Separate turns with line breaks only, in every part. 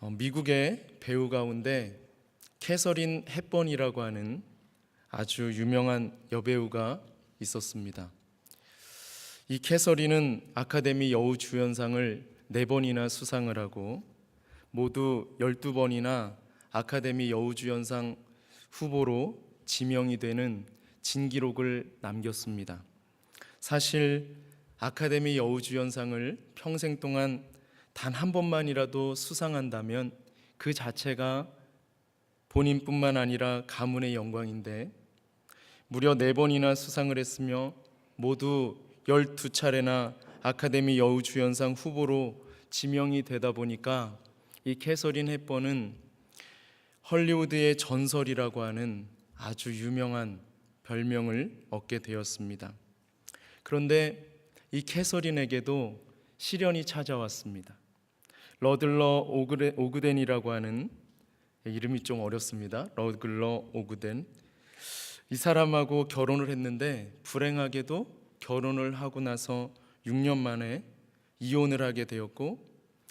미국의 배우 가운데 캐서린 헵번이라고 하는 아주 유명한 여배우가 있었습니다. 이 캐서린은 아카데미 여우주연상을 4번이나 수상을 하고 모두 12번이나 아카데미 여우주연상 후보로 지명이 되는 진기록을 남겼습니다. 사실 아카데미 여우주연상을 평생 동안 단 한 번만이라도 수상한다면 그 자체가 본인뿐만 아니라 가문의 영광인데 무려 4번이나 수상을 했으며 모두 12차례나 아카데미 여우주연상 후보로 지명이 되다 보니까 이 캐서린 헵번은 헐리우드의 전설이라고 하는 아주 유명한 별명을 얻게 되었습니다. 그런데 이 캐서린에게도 시련이 찾아왔습니다. 러들러 오그덴이라고 하는, 이름이 좀 어렵습니다. 러들러 오그덴, 이 사람하고 결혼을 했는데 불행하게도 결혼을 하고 나서 6년 만에 이혼을 하게 되었고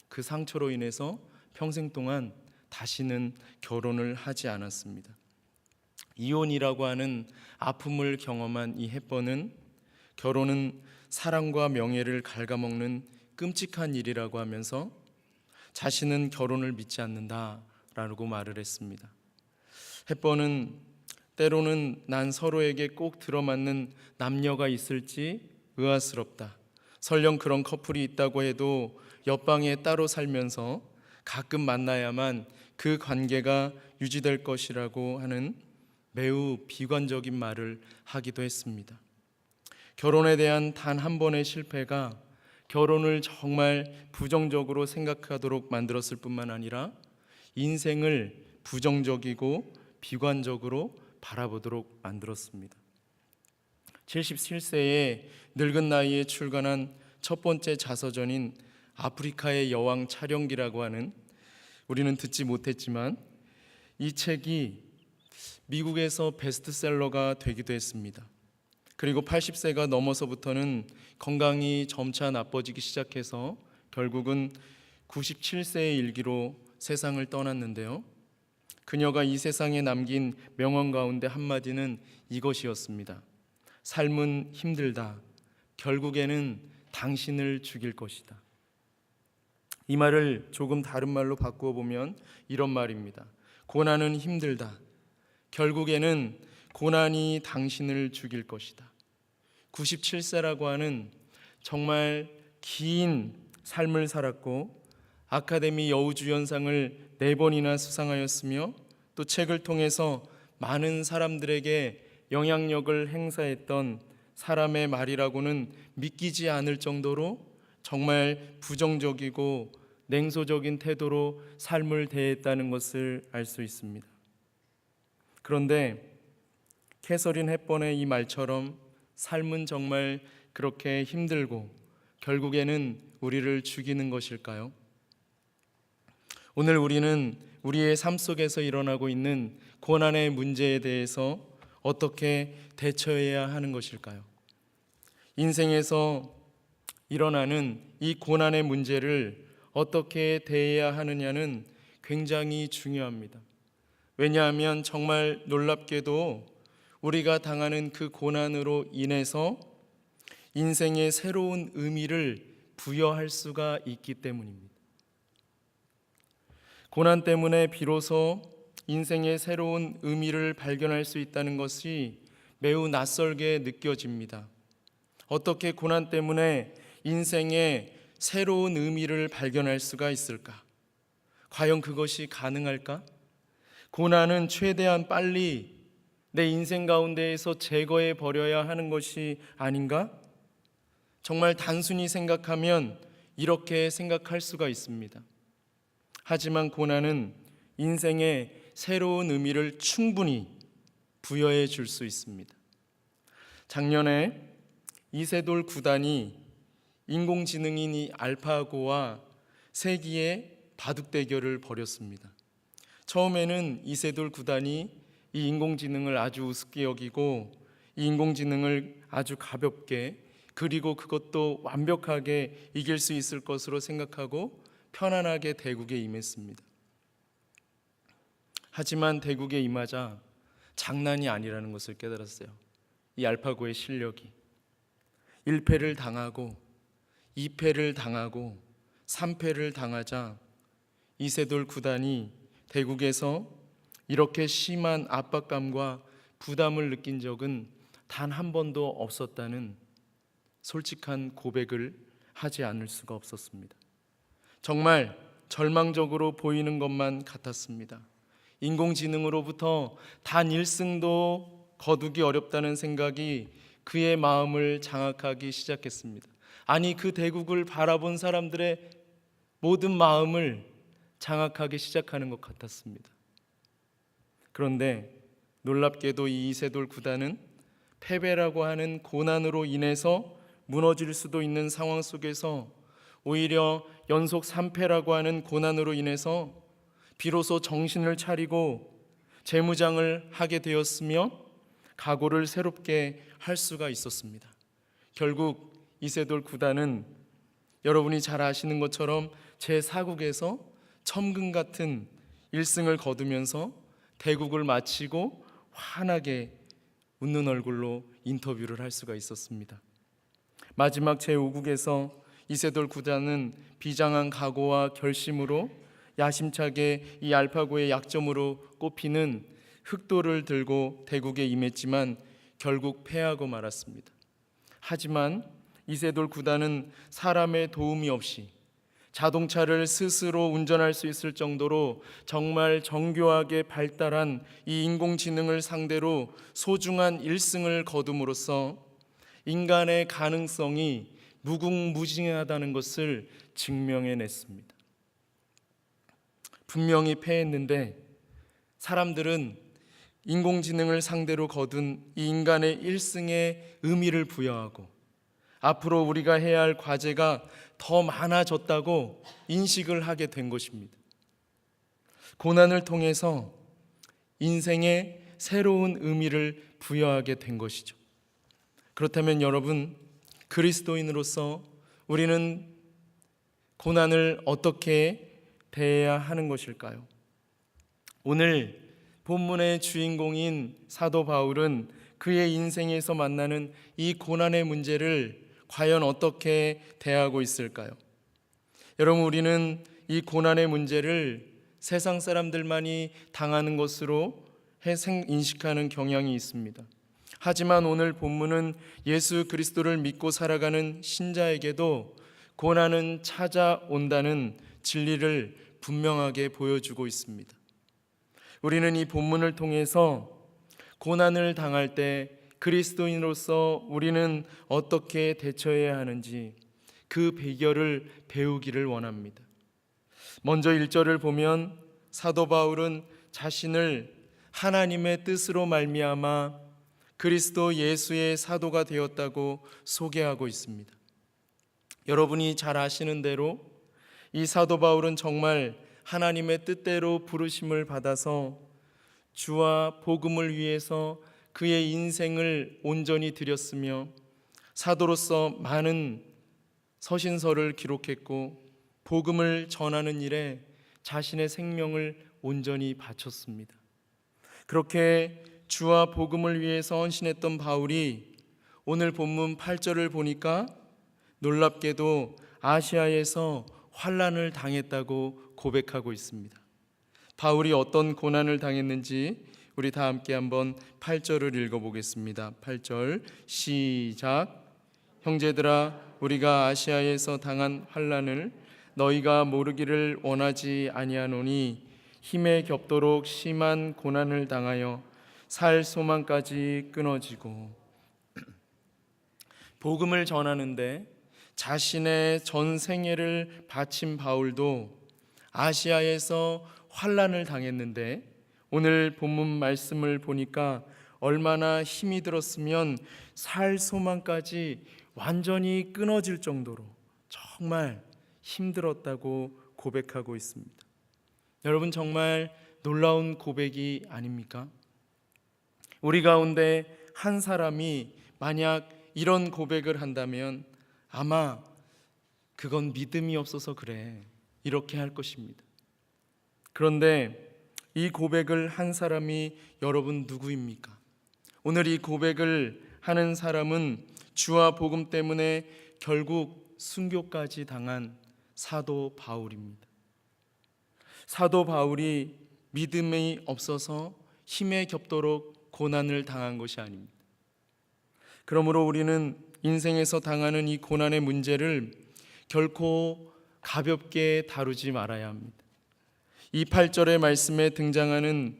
그 상처로 인해서 평생 동안 다시는 결혼을 하지 않았습니다. 이혼이라고 하는 아픔을 경험한 이 헵번은 결혼은 사랑과 명예를 갉아먹는 끔찍한 일이라고 하면서 자신은 결혼을 믿지 않는다라고 말을 했습니다. 헵번은 때로는 난 서로에게 꼭 들어맞는 남녀가 있을지 의아스럽다. 설령 그런 커플이 있다고 해도 옆방에 따로 살면서 가끔 만나야만 그 관계가 유지될 것이라고 하는 매우 비관적인 말을 하기도 했습니다. 결혼에 대한 단 한 번의 실패가 결혼을 정말 부정적으로 생각하도록 만들었을 뿐만 아니라 인생을 부정적이고 비관적으로 바라보도록 만들었습니다. 77세의 늙은 나이에 출간한 첫 번째 자서전인 아프리카의 여왕 촬영기라고 하는, 우리는 듣지 못했지만 이 책이 미국에서 베스트셀러가 되기도 했습니다. 그리고 80세가 넘어서부터는 건강이 점차 나빠지기 시작해서 결국은 97세의 일기로 세상을 떠났는데요. 그녀가 이 세상에 남긴 명언 가운데 한마디는 이것이었습니다. 삶은 힘들다. 결국에는 당신을 죽일 것이다. 이 말을 조금 다른 말로 바꾸어 보면 이런 말입니다. 고난은 힘들다. 결국에는 고난이 당신을 죽일 것이다. 97세라고 하는 정말 긴 삶을 살았고 아카데미 여우주연상을 4번이나 수상하였으며 또 책을 통해서 많은 사람들에게 영향력을 행사했던 사람의 말이라고는 믿기지 않을 정도로 정말 부정적이고 냉소적인 태도로 삶을 대했다는 것을 알 수 있습니다. 그런데 캐서린 헵번의 이 말처럼 삶은 정말 그렇게 힘들고 결국에는 우리를 죽이는 것일까요? 오늘 우리는 우리의 삶 속에서 일어나고 있는 고난의 문제에 대해서 어떻게 대처해야 하는 것일까요? 인생에서 일어나는 이 고난의 문제를 어떻게 대해야 하느냐는 굉장히 중요합니다. 왜냐하면 정말 놀랍게도 우리가 당하는 그 고난으로 인해서 인생의 새로운 의미를 부여할 수가 있기 때문입니다. 고난 때문에 비로소 인생의 새로운 의미를 발견할 수 있다는 것이 매우 낯설게 느껴집니다. 어떻게 고난 때문에 인생의 새로운 의미를 발견할 수가 있을까? 과연 그것이 가능할까? 고난은 최대한 빨리 내 인생 가운데에서 제거해 버려야 하는 것이 아닌가? 정말 단순히 생각하면 이렇게 생각할 수가 있습니다. 하지만 고난은 인생에 새로운 의미를 충분히 부여해 줄 수 있습니다. 작년에 이세돌 9단이 인공지능인 이 알파고와 세기의 바둑 대결을 벌였습니다. 처음에는 이세돌 9단이 이 인공지능을 아주 우습게 여기고 이 인공지능을 아주 가볍게 그리고 그것도 완벽하게 이길 수 있을 것으로 생각하고 편안하게 대국에 임했습니다. 하지만 대국에 임하자 장난이 아니라는 것을 깨달았어요. 이 알파고의 실력이 1패를 당하고 2패를 당하고 3패를 당하자 이세돌 구단이 대국에서 이렇게 심한 압박감과 부담을 느낀 적은 단 한 번도 없었다는 솔직한 고백을 하지 않을 수가 없었습니다. 정말 절망적으로 보이는 것만 같았습니다. 인공지능으로부터 단 1승도 거두기 어렵다는 생각이 그의 마음을 장악하기 시작했습니다. 아니, 그 대국을 바라본 사람들의 모든 마음을 장악하기 시작하는 것 같았습니다. 그런데 놀랍게도 이 이세돌 구단은 패배라고 하는 고난으로 인해서 무너질 수도 있는 상황 속에서 오히려 연속 3패라고 하는 고난으로 인해서 비로소 정신을 차리고 재무장을 하게 되었으며 각오를 새롭게 할 수가 있었습니다. 결국 이세돌 구단은 여러분이 잘 아시는 것처럼 제4국에서 천금 같은 1승을 거두면서 대국을 마치고 환하게 웃는 얼굴로 인터뷰를 할 수가 있었습니다. 마지막 제5국에서 이세돌 구단은 비장한 각오와 결심으로 야심차게 이 알파고의 약점으로 꼽히는 흑도를 들고 대국에 임했지만 결국 패하고 말았습니다. 하지만 이세돌 구단은 사람의 도움이 없이 자동차를 스스로 운전할 수 있을 정도로 정말 정교하게 발달한 이 인공지능을 상대로 소중한 1승을 거둠으로써 인간의 가능성이 무궁무진하다는 것을 증명해냈습니다. 분명히 패했는데 사람들은 인공지능을 상대로 거둔 이 인간의 1승에 의미를 부여하고 앞으로 우리가 해야 할 과제가 더 많아졌다고 인식을 하게 된 것입니다. 고난을 통해서 인생에 새로운 의미를 부여하게 된 것이죠. 그렇다면 여러분, 그리스도인으로서 우리는 고난을 어떻게 대해야 하는 것일까요? 오늘 본문의 주인공인 사도 바울은 그의 인생에서 만나는 이 고난의 문제를 과연 어떻게 대하고 있을까요? 여러분, 우리는 이 고난의 문제를 세상 사람들만이 당하는 것으로 인식하는 경향이 있습니다. 하지만 오늘 본문은 예수 그리스도를 믿고 살아가는 신자에게도 고난은 찾아온다는 진리를 분명하게 보여주고 있습니다. 우리는 이 본문을 통해서 고난을 당할 때 그리스도인으로서 우리는 어떻게 대처해야 하는지 그 비결을 배우기를 원합니다. 먼저 1절을 보면 사도 바울은 자신을 하나님의 뜻으로 말미암아 그리스도 예수의 사도가 되었다고 소개하고 있습니다. 여러분이 잘 아시는 대로 이 사도 바울은 정말 하나님의 뜻대로 부르심을 받아서 주와 복음을 위해서 그의 인생을 온전히 드렸으며 사도로서 많은 서신서를 기록했고 복음을 전하는 일에 자신의 생명을 온전히 바쳤습니다. 그렇게 주와 복음을 위해서 헌신했던 바울이 오늘 본문 8절을 보니까 놀랍게도 아시아에서 환난을 당했다고 고백하고 있습니다. 바울이 어떤 고난을 당했는지 우리 다 함께 한번 8절을 읽어보겠습니다. 8절 시작. 형제들아, 우리가 아시아에서 당한 환난을 너희가 모르기를 원하지 아니하노니 힘에 겹도록 심한 고난을 당하여 살 소망까지 끊어지고. 복음을 전하는데 자신의 전 생애를 바친 바울도 아시아에서 환난을 당했는데 오늘 본문 말씀을 보니까 얼마나 힘이 들었으면 살 소망까지 완전히 끊어질 정도로 정말 힘들었다고 고백하고 있습니다. 여러분, 정말 놀라운 고백이 아닙니까? 우리 가운데 한 사람이 만약 이런 고백을 한다면 아마 그건 믿음이 없어서 그래, 이렇게 할 것입니다. 그런데 이 고백을 한 사람이 여러분 누구입니까? 오늘 이 고백을 하는 사람은 주와 복음 때문에 결국 순교까지 당한 사도 바울입니다. 사도 바울이 믿음이 없어서 힘에 겹도록 고난을 당한 것이 아닙니다. 그러므로 우리는 인생에서 당하는 이 고난의 문제를 결코 가볍게 다루지 말아야 합니다. 이 8절의 말씀에 등장하는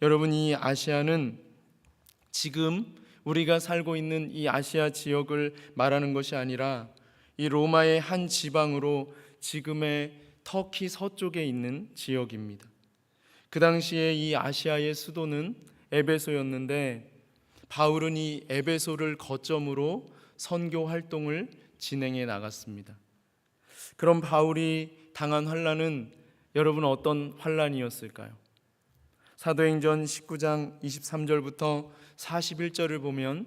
여러분, 이 아시아는 지금 우리가 살고 있는 이 아시아 지역을 말하는 것이 아니라 이 로마의 한 지방으로 지금의 터키 서쪽에 있는 지역입니다. 그 당시에 이 아시아의 수도는 에베소였는데 바울은 이 에베소를 거점으로 선교 활동을 진행해 나갔습니다. 그럼 바울이 당한 환난은 여러분 어떤 환난이었을까요? 사도행전 19장 23절부터 41절을 보면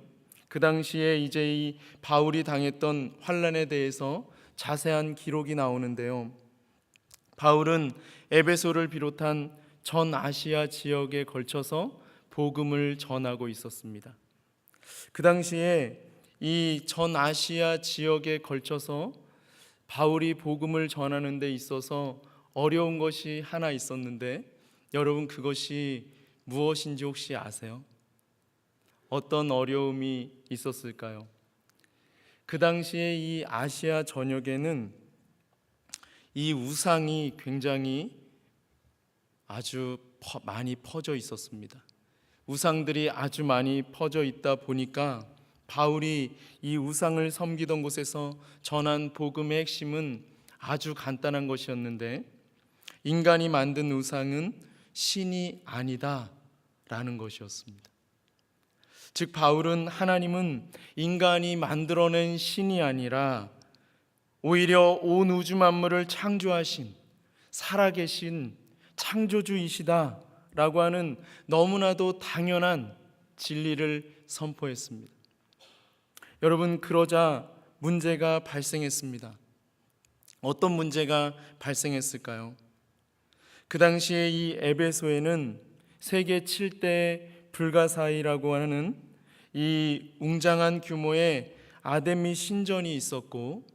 그 당시에 이제 이 바울이 당했던 환난에 대해서 자세한 기록이 나오는데요. 바울은 에베소를 비롯한 전 아시아 지역에 걸쳐서 복음을 전하고 있었습니다. 그 당시에 이 전 아시아 지역에 걸쳐서 바울이 복음을 전하는 데 있어서 어려운 것이 하나 있었는데 여러분, 그것이 무엇인지 혹시 아세요? 어떤 어려움이 있었을까요? 그 당시에 이 아시아 전역에는 이 우상이 굉장히 아주 많이 퍼져 있었습니다. 우상들이 아주 많이 퍼져 있다 보니까 바울이 이 우상을 섬기던 곳에서 전한 복음의 핵심은 아주 간단한 것이었는데, 인간이 만든 우상은 신이 아니다 라는 것이었습니다. 즉 바울은 하나님은 인간이 만들어낸 신이 아니라 오히려 온 우주 만물을 창조하신 살아계신 창조주이시다 라고 하는 너무나도 당연한 진리를 선포했습니다. 여러분, 그러자 문제가 발생했습니다. 어떤 문제가 발생했을까요? 그 당시에 이 에베소에는 세계 7대 불가사의라고 하는 이 웅장한 규모의 아데미 신전이 있었고,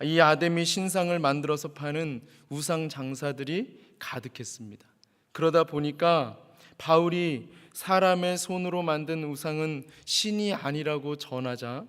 이 아데미 신상을 만들어서 파는 우상 장사들이 가득했습니다. 그러다 보니까 바울이 사람의 손으로 만든 우상은 신이 아니라고 전하자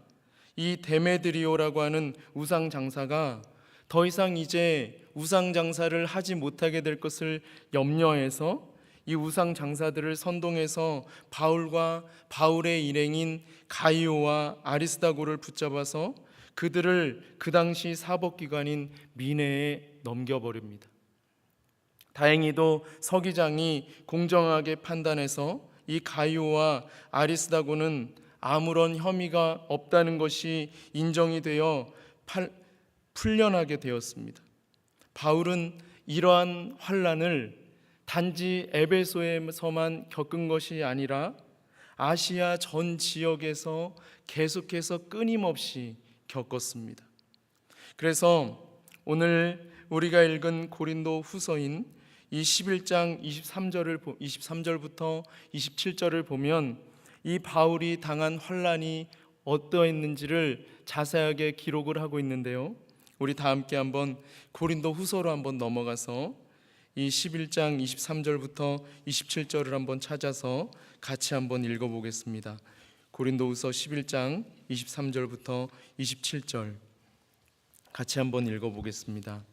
이 데메드리오라고 하는 우상 장사가 더 이상 이제 우상 장사를 하지 못하게 될 것을 염려해서 이 우상 장사들을 선동해서 바울과 바울의 일행인 가이오와 아리스다고를 붙잡아서 그들을 그 당시 사법기관인 미네에 넘겨버립니다. 다행히도 서기장이 공정하게 판단해서 이 가이오와 아리스다고는 아무런 혐의가 없다는 것이 인정이 되어 풀려나게 되었습니다. 바울은 이러한 환난을 단지 에베소에서만 겪은 것이 아니라 아시아 전 지역에서 계속해서 끊임없이 겪었습니다. 그래서 오늘 우리가 읽은 고린도 후서인 이 11장 23절부터 27절을 보면 이 바울이 당한 환난이 어떠했는지를 자세하게 기록을 하고 있는데요. 우리 다 함께 한번 고린도 후서로 한번 넘어가서 이 11장 23절부터 27절을 한번 찾아서 같이 한번 읽어보겠습니다. 고린도 후서 11장 23절부터 27절 같이 한번 읽어보겠습니다.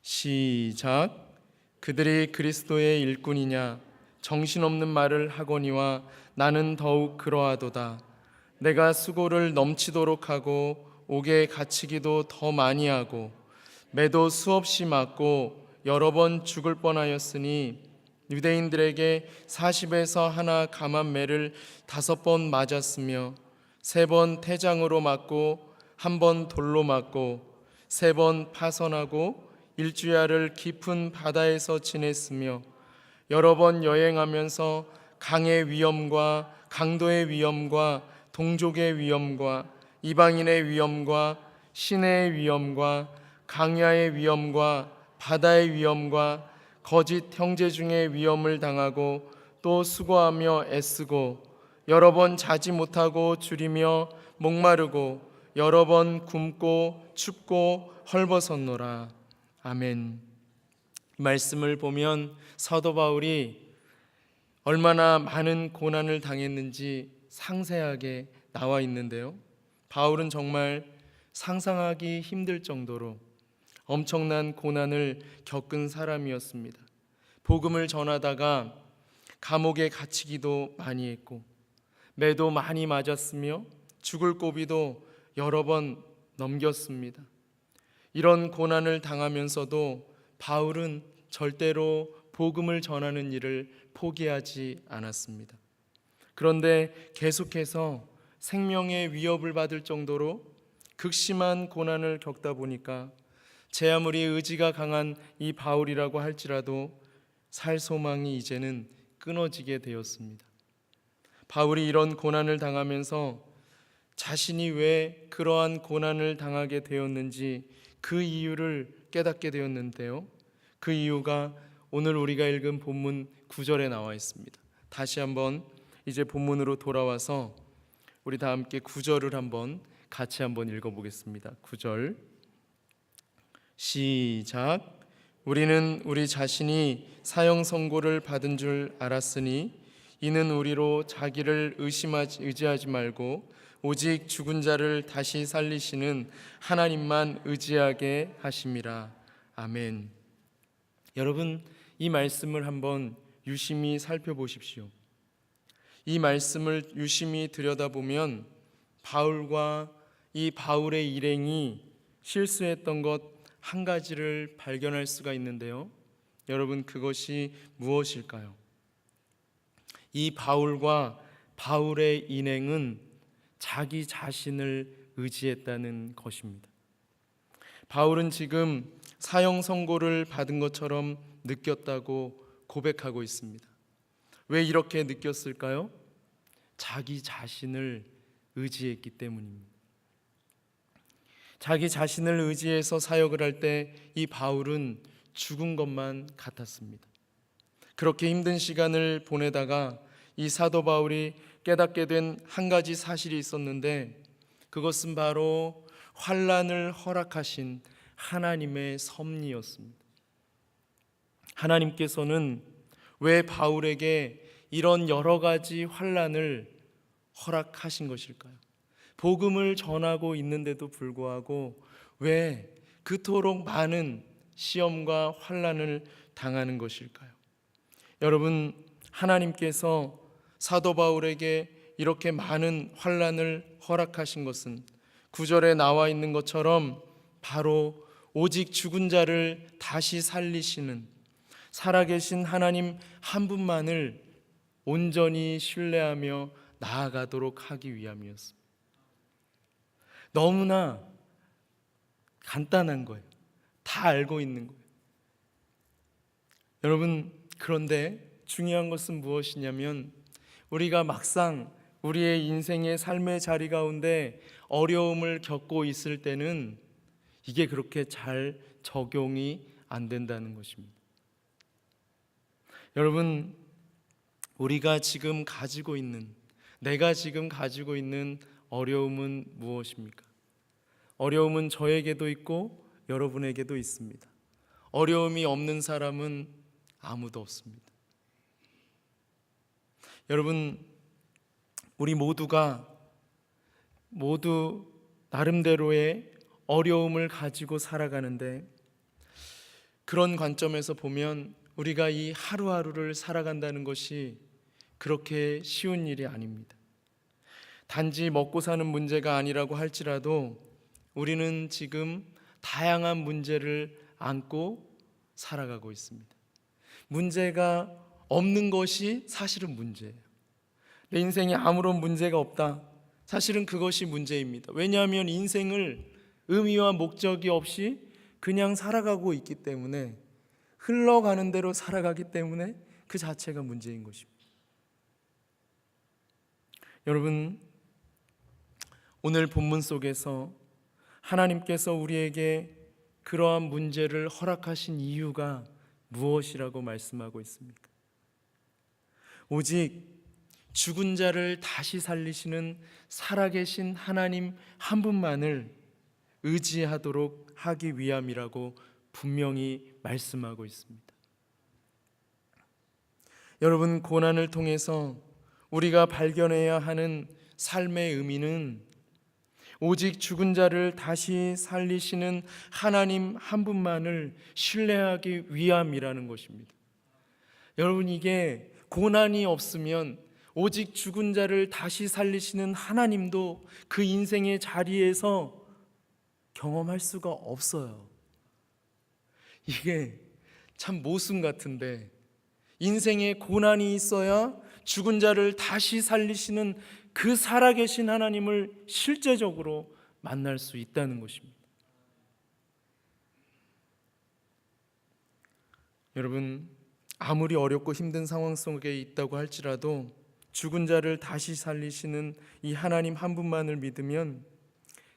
시작. 그들이 그리스도의 일꾼이냐 정신없는 말을 하거니와 나는 더욱 그러하도다. 내가 수고를 넘치도록 하고 옥에 갇히기도 더 많이 하고 매도 수없이 맞고 여러 번 죽을 뻔하였으니 유대인들에게 40에서 하나 감한 매를 5번 맞았으며 3번 태장으로 맞고 1번 돌로 맞고 3번 파선하고 일주야를 깊은 바다에서 지냈으며 여러 번 여행하면서 강의 위험과 강도의 위험과 동족의 위험과 이방인의 위험과 시내의 위험과 강야의 위험과 바다의 위험과 거짓 형제 중에 위험을 당하고 또 수고하며 애쓰고 여러 번 자지 못하고 줄이며 목마르고 여러 번 굶고 춥고 헐벗었노라. 아멘. 이 말씀을 보면 사도 바울이 얼마나 많은 고난을 당했는지 상세하게 나와 있는데요. 바울은 정말 상상하기 힘들 정도로 엄청난 고난을 겪은 사람이었습니다. 복음을 전하다가 감옥에 갇히기도 많이 했고 매도 많이 맞았으며 죽을 고비도 여러 번 넘겼습니다. 이런 고난을 당하면서도 바울은 절대로 복음을 전하는 일을 포기하지 않았습니다. 그런데 계속해서 생명의 위협을 받을 정도로 극심한 고난을 겪다 보니까 제 아무리 의지가 강한 이 바울이라고 할지라도 살 소망이 이제는 끊어지게 되었습니다. 바울이 이런 고난을 당하면서 자신이 왜 그러한 고난을 당하게 되었는지 그 이유를 깨닫게 되었는데요. 그 이유가 오늘 우리가 읽은 본문 9절에 나와 있습니다. 다시 한번 이제 본문으로 돌아와서 우리 다 함께 9절을 같이 한번 읽어보겠습니다. 9절 시작. 우리는 우리 자신이 사형 선고를 받은 줄 알았으니 이는 우리로 자기를 의지하지 말고 오직 죽은 자를 다시 살리시는 하나님만 의지하게 하심이라. 아멘. 여러분, 이 말씀을 한번 유심히 살펴보십시오. 이 말씀을 유심히 들여다보면 바울과 이 바울의 일행이 실수했던 것 한 가지를 발견할 수가 있는데요. 여러분, 그것이 무엇일까요? 이 바울과 바울의 인행은 자기 자신을 의지했다는 것입니다. 바울은 지금 사형 선고를 받은 것처럼 느꼈다고 고백하고 있습니다. 왜 이렇게 느꼈을까요? 자기 자신을 의지했기 때문입니다. 자기 자신을 의지해서 사역을 할 때 이 바울은 죽은 것만 같았습니다. 그렇게 힘든 시간을 보내다가 이 사도 바울이 깨닫게 된 한 가지 사실이 있었는데 그것은 바로 환난을 허락하신 하나님의 섭리였습니다. 하나님께서는 왜 바울에게 이런 여러 가지 환난을 허락하신 것일까요? 복음을 전하고 있는데도 불구하고 왜 그토록 많은 시험과 환난을 당하는 것일까요? 여러분, 하나님께서 사도 바울에게 이렇게 많은 환난을 허락하신 것은 9절에 나와 있는 것처럼 바로 오직 죽은 자를 다시 살리시는 살아계신 하나님 한 분만을 온전히 신뢰하며 나아가도록 하기 위함이었습니다. 너무나 간단한 거예요. 다 알고 있는 거예요. 여러분, 그런데 중요한 것은 무엇이냐면 우리가 막상 우리의 인생의 삶의 자리 가운데 어려움을 겪고 있을 때는 이게 그렇게 잘 적용이 안 된다는 것입니다. 여러분, 우리가 지금 가지고 있는, 내가 지금 가지고 있는 어려움은 무엇입니까? 어려움은 저에게도 있고 여러분에게도 있습니다. 어려움이 없는 사람은 아무도 없습니다. 여러분, 우리 모두가 모두 나름대로의 어려움을 가지고 살아가는데 그런 관점에서 보면 우리가 이 하루하루를 살아간다는 것이 그렇게 쉬운 일이 아닙니다. 단지 먹고 사는 문제가 아니라고 할지라도 우리는 지금 다양한 문제를 안고 살아가고 있습니다. 문제가 없는 것이 사실은 문제예요. 내 인생에 아무런 문제가 없다. 사실은 그것이 문제입니다. 왜냐하면 인생을 의미와 목적이 없이 그냥 살아가고 있기 때문에, 흘러가는 대로 살아가기 때문에 그 자체가 문제인 것입니다. 여러분, 오늘 본문 속에서 하나님께서 우리에게 그러한 문제를 허락하신 이유가 무엇이라고 말씀하고 있습니까? 오직 죽은 자를 다시 살리시는 살아계신 하나님 한 분만을 의지하도록 하기 위함이라고 분명히 말씀하고 있습니다. 여러분, 고난을 통해서 우리가 발견해야 하는 삶의 의미는 오직 죽은 자를 다시 살리시는 하나님 한 분만을 신뢰하기 위함이라는 것입니다. 여러분, 이게 고난이 없으면 오직 죽은 자를 다시 살리시는 하나님도 그 인생의 자리에서 경험할 수가 없어요. 이게 참 모순 같은데, 인생에 고난이 있어야 죽은 자를 다시 살리시는 그 살아계신 하나님을 실제적으로 만날 수 있다는 것입니다. 여러분, 아무리 어렵고 힘든 상황 속에 있다고 할지라도 죽은 자를 다시 살리시는 이 하나님 한 분만을 믿으면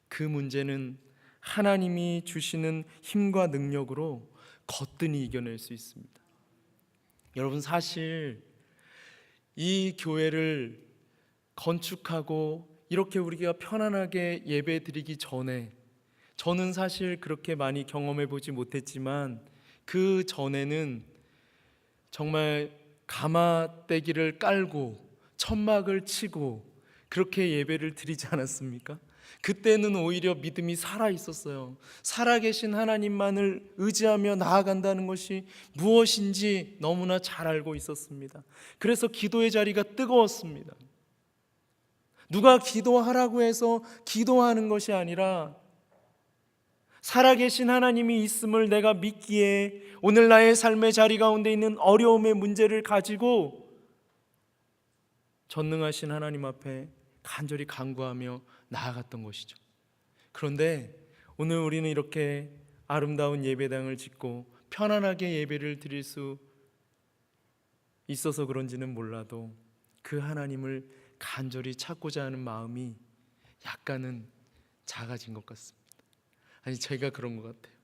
그 문제는 하나님이 주시는 힘과 능력으로 거뜬히 이겨낼 수 있습니다. 여러분, 사실 이 교회를 건축하고 이렇게 우리가 편안하게 예배 드리기 전에, 저는 사실 그렇게 많이 경험해 보지 못했지만 그 전에는 정말 가마떼기를 깔고 천막을 치고 그렇게 예배를 드리지 않았습니까? 그때는 오히려 믿음이 살아 있었어요. 살아계신 하나님만을 의지하며 나아간다는 것이 무엇인지 너무나 잘 알고 있었습니다. 그래서 기도의 자리가 뜨거웠습니다. 누가 기도하라고 해서 기도하는 것이 아니라 살아계신 하나님이 있음을 내가 믿기에 오늘 나의 삶의 자리 가운데 있는 어려움의 문제를 가지고 전능하신 하나님 앞에 간절히 간구하며 나아갔던 것이죠. 그런데 오늘 우리는 이렇게 아름다운 예배당을 짓고 편안하게 예배를 드릴 수 있어서 그런지는 몰라도 그 하나님을 간절히 찾고자 하는 마음이 약간은 작아진 것 같습니다. 아니, 제가 그런 것 같아요.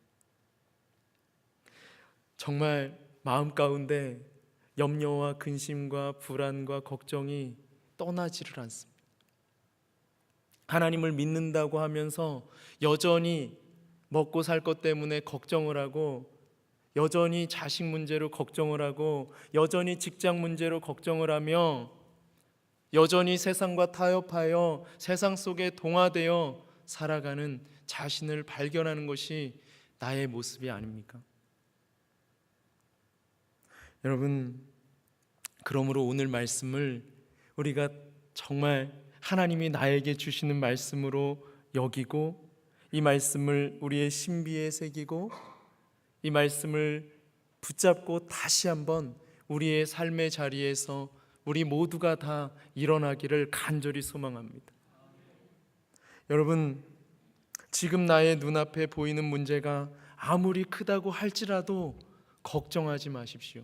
정말 마음 가운데 염려와 근심과 불안과 걱정이 떠나지를 않습니다. 하나님을 믿는다고 하면서 여전히 먹고 살 것 때문에 걱정을 하고, 여전히 자식 문제로 걱정을 하고, 여전히 직장 문제로 걱정을 하며, 여전히 세상과 타협하여 세상 속에 동화되어 살아가는 자신을 발견하는 것이 나의 모습이 아닙니까? 여러분, 그러므로 오늘 말씀을 우리가 정말 하나님이 나에게 주시는 말씀으로 여기고, 이 말씀을 우리의 신비에 새기고, 이 말씀을 붙잡고 다시 한번 우리의 삶의 자리에서 우리 모두가 다 일어나기를 간절히 소망합니다. 여러분, 지금 나의 눈앞에 보이는 문제가 아무리 크다고 할지라도 걱정하지 마십시오.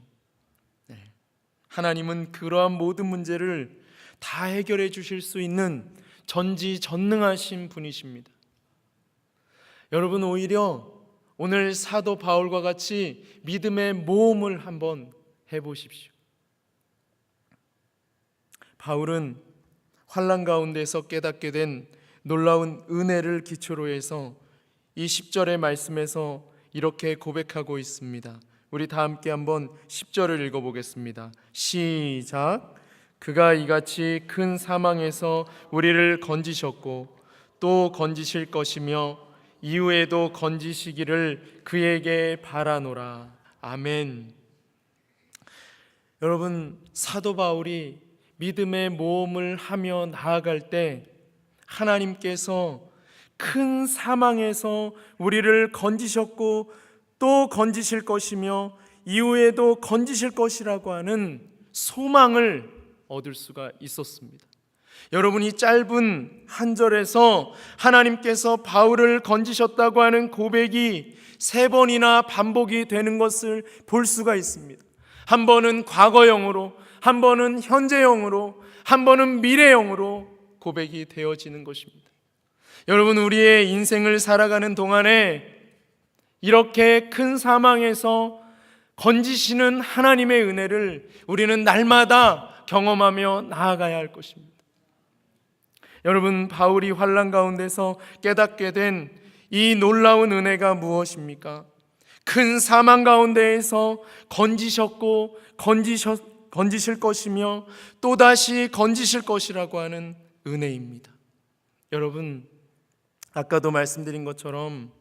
하나님은 그러한 모든 문제를 다 해결해 주실 수 있는 전지전능하신 분이십니다. 여러분, 오히려 오늘 사도 바울과 같이 믿음의 모험을 한번 해보십시오. 바울은 환난 가운데서 깨닫게 된 놀라운 은혜를 기초로 해서 이 10절의 말씀에서 이렇게 고백하고 있습니다. 우리 다 함께 한번 10절을 읽어보겠습니다. 시작. 그가 이같이 큰 사망에서 우리를 건지셨고 또 건지실 것이며 이후에도 건지시기를 그에게 바라노라. 아멘. 여러분, 사도 바울이 믿음의 모험을 하며 나아갈 때 하나님께서 큰 사망에서 우리를 건지셨고 또 건지실 것이며 이후에도 건지실 것이라고 하는 소망을 얻을 수가 있었습니다. 여러분, 이 짧은 한 절에서 하나님께서 바울을 건지셨다고 하는 고백이 3번이나 반복이 되는 것을 볼 수가 있습니다. 한 번은 과거형으로, 한 번은 현재형으로, 한 번은 미래형으로 고백이 되어지는 것입니다. 여러분, 우리의 인생을 살아가는 동안에 이렇게 큰 사망에서 건지시는 하나님의 은혜를 우리는 날마다 경험하며 나아가야 할 것입니다. 여러분, 바울이 환난 가운데서 깨닫게 된 이 놀라운 은혜가 무엇입니까? 큰 사망 가운데에서 건지셨고 건지실 것이며 또다시 건지실 것이라고 하는 은혜입니다. 여러분, 아까도 말씀드린 것처럼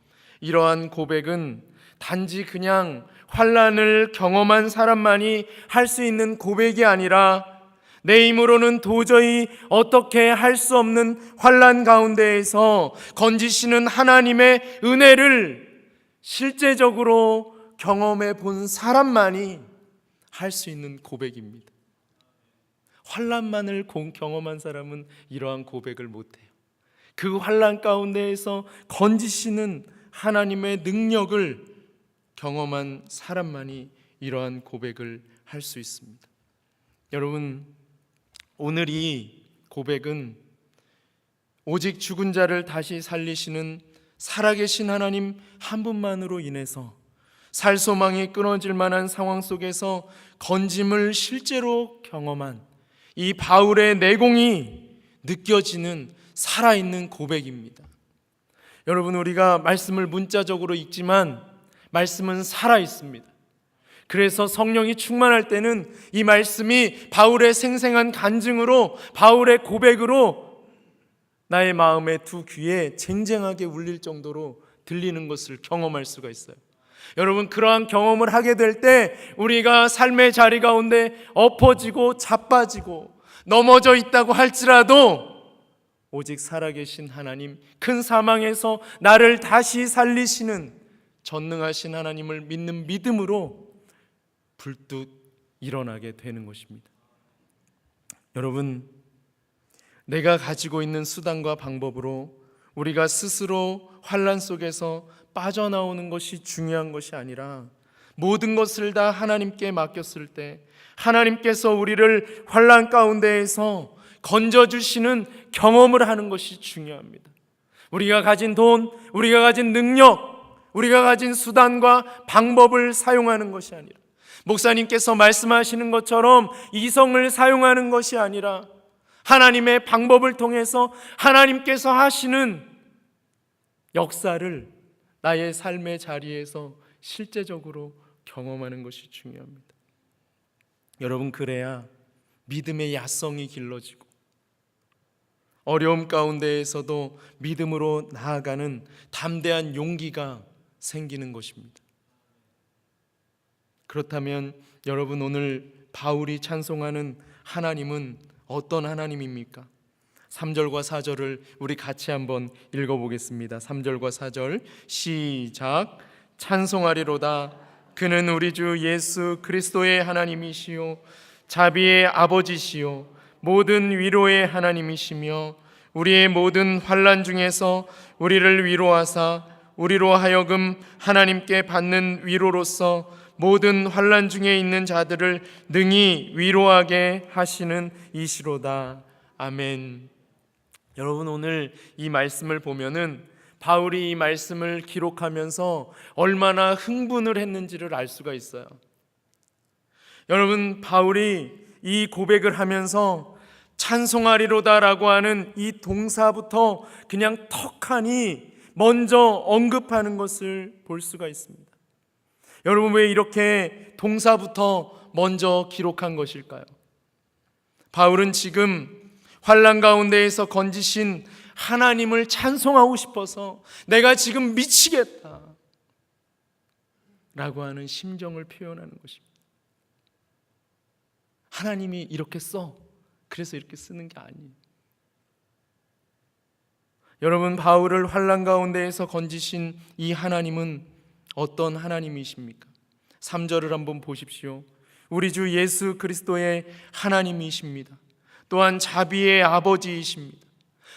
이러한 고백은 단지 그냥 환난을 경험한 사람만이 할 수 있는 고백이 아니라 내 힘으로는 도저히 어떻게 할 수 없는 환난 가운데에서 건지시는 하나님의 은혜를 실제적으로 경험해 본 사람만이 할 수 있는 고백입니다. 환난만을 경험한 사람은 이러한 고백을 못해요. 그 환난 가운데에서 건지시는 하나님의 능력을 경험한 사람만이 이러한 고백을 할 수 있습니다. 여러분, 오늘 이 고백은 오직 죽은 자를 다시 살리시는 살아계신 하나님 한 분만으로 인해서 살 소망이 끊어질 만한 상황 속에서 건짐을 실제로 경험한 이 바울의 내공이 느껴지는 살아있는 고백입니다. 여러분, 우리가 말씀을 문자적으로 읽지만 말씀은 살아있습니다. 그래서 성령이 충만할 때는 이 말씀이 바울의 생생한 간증으로, 바울의 고백으로 나의 마음의 두 귀에 쟁쟁하게 울릴 정도로 들리는 것을 경험할 수가 있어요. 여러분, 그러한 경험을 하게 될 때 우리가 삶의 자리 가운데 엎어지고 자빠지고 넘어져 있다고 할지라도 오직 살아계신 하나님, 큰 사망에서 나를 다시 살리시는 전능하신 하나님을 믿는 믿음으로 불뚝 일어나게 되는 것입니다. 여러분, 내가 가지고 있는 수단과 방법으로 우리가 스스로 환난 속에서 빠져나오는 것이 중요한 것이 아니라 모든 것을 다 하나님께 맡겼을 때 하나님께서 우리를 환난 가운데에서 건져주시는 경험을 하는 것이 중요합니다. 우리가 가진 돈, 우리가 가진 능력, 우리가 가진 수단과 방법을 사용하는 것이 아니라, 목사님께서 말씀하시는 것처럼 이성을 사용하는 것이 아니라 하나님의 방법을 통해서 하나님께서 하시는 역사를 나의 삶의 자리에서 실제적으로 경험하는 것이 중요합니다. 여러분, 그래야 믿음의 야성이 길러지고 어려움 가운데에서도 믿음으로 나아가는 담대한 용기가 생기는 것입니다. 그렇다면 여러분, 오늘 바울이 찬송하는 하나님은 어떤 하나님입니까? 3절과 4절을 우리 같이 한번 읽어보겠습니다. 3절과 4절 시작. 찬송하리로다. 그는 우리 주 예수 그리스도의 하나님이시요 자비의 아버지시요 모든 위로의 하나님이시며 우리의 모든 환난 중에서 우리를 위로하사 우리로 하여금 하나님께 받는 위로로서 모든 환난 중에 있는 자들을 능히 위로하게 하시는 이시로다. 아멘. 여러분, 오늘 이 말씀을 보면은 바울이 이 말씀을 기록하면서 얼마나 흥분을 했는지를 알 수가 있어요. 여러분, 바울이 이 고백을 하면서 찬송하리로다라고 하는 이 동사부터 그냥 턱하니 먼저 언급하는 것을 볼 수가 있습니다. 여러분, 왜 이렇게 동사부터 먼저 기록한 것일까요? 바울은 지금 환난 가운데에서 건지신 하나님을 찬송하고 싶어서 내가 지금 미치겠다 라고 하는 심정을 표현하는 것입니다. 하나님이 이렇게 써, 그래서 이렇게 쓰는 게 아니에요. 여러분, 바울을 환난 가운데에서 건지신 이 하나님은 어떤 하나님이십니까? 3절을 한번 보십시오. 우리 주 예수 그리스도의 하나님이십니다. 또한 자비의 아버지이십니다.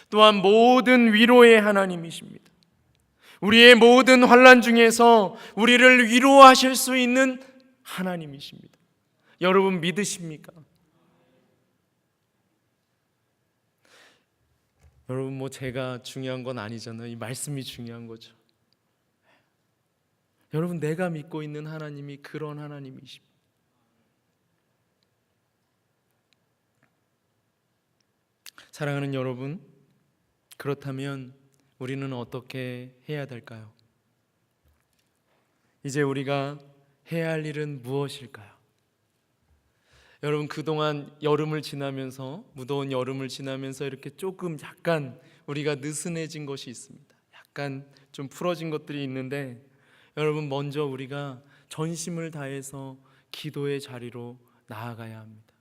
또한 모든 위로의 하나님이십니다. 우리의 모든 환난 중에서 우리를 위로하실 수 있는 하나님이십니다. 여러분, 믿으십니까? 여러분, 제가 중요한 건 아니잖아요. 이 말씀이 중요한 거죠. 여러분, 내가 믿고 있는 하나님이 그런 하나님이십니다. 사랑하는 여러분, 그렇다면 우리는 어떻게 해야 될까요? 이제 우리가 해야 할 일은 무엇일까요? 여러분, 그동안 여름을 지나면서, 무더운 여름을 지나면서 이렇게 조금 약간 우리가 느슨해진 것이 있습니다. 약간 좀 풀어진 것들이 있는데, 여러분, 먼저 우리가 전심을 다해서 기도의 자리로 나아가야 합니다.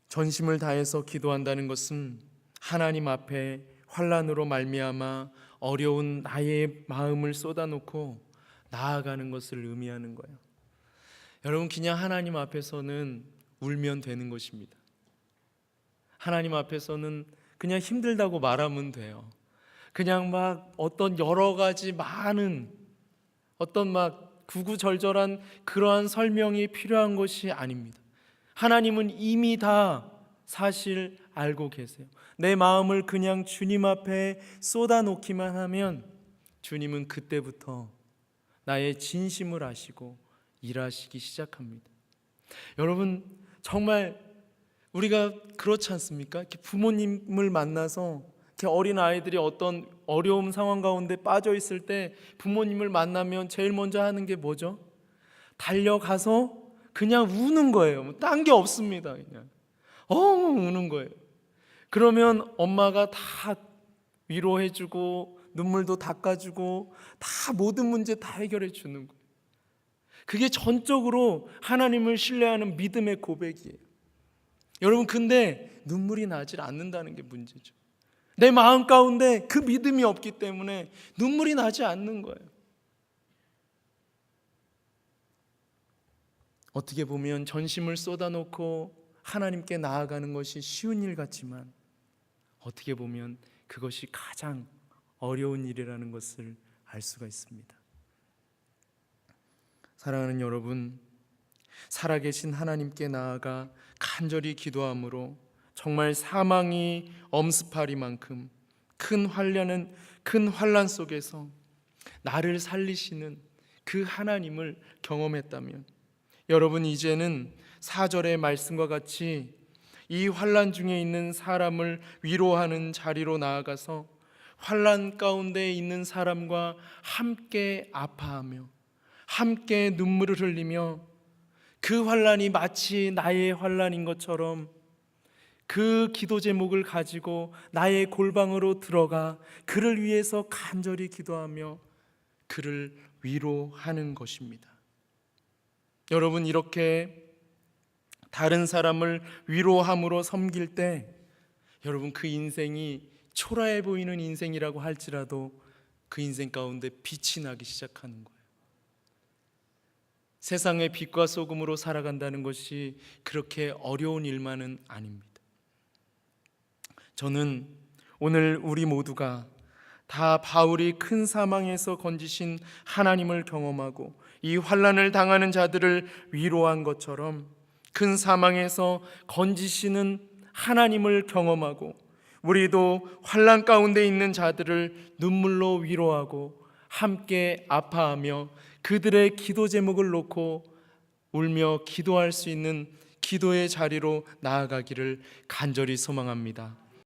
전심을 다해서 기도한다는 것은 하나님 앞에 환난으로 말미암아 어려운 나의 마음을 쏟아놓고 나아가는 것을 의미하는 거예요. 여러분, 그냥 하나님 앞에서는 울면 되는 것입니다. 하나님 앞에서는 그냥 힘들다고 말하면 돼요. 그냥 막 어떤 여러 가지 많은 어떤 막 구구절절한 그러한 설명이 필요한 것이 아닙니다. 하나님은 이미 다 사실 알고 계세요. 내 마음을 그냥 주님 앞에 쏟아놓기만 하면 주님은 그때부터 나의 진심을 아시고 일하시기 시작합니다. 여러분, 정말 우리가 그렇지 않습니까? 이렇게 부모님을 만나서 이렇게 어린 아이들이 어떤 어려움 상황 가운데 빠져 있을 때 부모님을 만나면 제일 먼저 하는 게 뭐죠? 달려가서 그냥 우는 거예요. 딴 게 없습니다. 그냥 우는 거예요. 그러면 엄마가 다 위로해주고 눈물도 닦아주고 다 모든 문제 다 해결해 주는 거예요. 그게 전적으로 하나님을 신뢰하는 믿음의 고백이에요. 여러분, 근데 눈물이 나질 않는다는 게 문제죠. 내 마음 가운데 그 믿음이 없기 때문에 눈물이 나지 않는 거예요. 어떻게 보면 전심을 쏟아놓고 하나님께 나아가는 것이 쉬운 일 같지만 어떻게 보면 그것이 가장 어려운 일이라는 것을 알 수가 있습니다. 사랑하는 여러분, 살아계신 하나님께 나아가 간절히 기도함으로 정말 사망이 엄습하리만큼 큰 환난 속에서 나를 살리시는 그 하나님을 경험했다면, 여러분, 이제는 4절의 말씀과 같이 이 환난 중에 있는 사람을 위로하는 자리로 나아가서 환난 가운데 있는 사람과 함께 아파하며 함께 눈물을 흘리며 그 환난이 마치 나의 환난인 것처럼 그 기도 제목을 가지고 나의 골방으로 들어가 그를 위해서 간절히 기도하며 그를 위로하는 것입니다. 여러분, 이렇게 다른 사람을 위로함으로 섬길 때 여러분, 그 인생이 초라해 보이는 인생이라고 할지라도 그 인생 가운데 빛이 나기 시작하는 거예요. 세상의 빛과 소금으로 살아간다는 것이 그렇게 어려운 일만은 아닙니다. 저는 오늘 우리 모두가 다 바울이 큰 사망에서 건지신 하나님을 경험하고 이 환난을 당하는 자들을 위로한 것처럼 큰 사망에서 건지시는 하나님을 경험하고 우리도 환난 가운데 있는 자들을 눈물로 위로하고 함께 아파하며 그들의 기도 제목을 놓고 울며 기도할 수 있는 기도의 자리로 나아가기를 간절히 소망합니다.